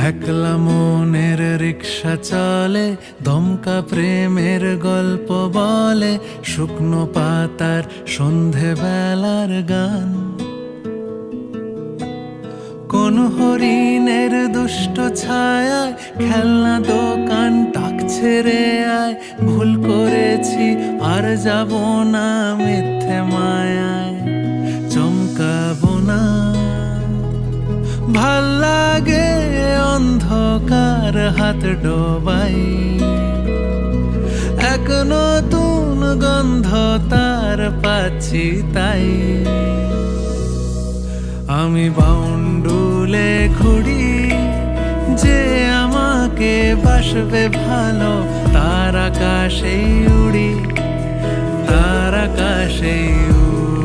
একলা মনের রিক্সা চলে, দমকা প্রেমের গল্প বলে, শুকনো পাতার সন্ধেবেলার গান। কোন হরিণের দুষ্ট ছায়ায় খেলনা দোকান ডাকছে রে আয়, ভুল করেছি আর যাব না মিথ্যে মায়ায়, চমকাবো না। ভাল লাগে অন্ধকার হাত ডোবাই, এক নতুন গন্ধ তার পাচ্ছি তাই। আমি বাউন্ডুলে ঘুরি, যে আমাকে বাসবে ভালো, তার আকাশেই উড়ি, তার আকাশেই উড়ি।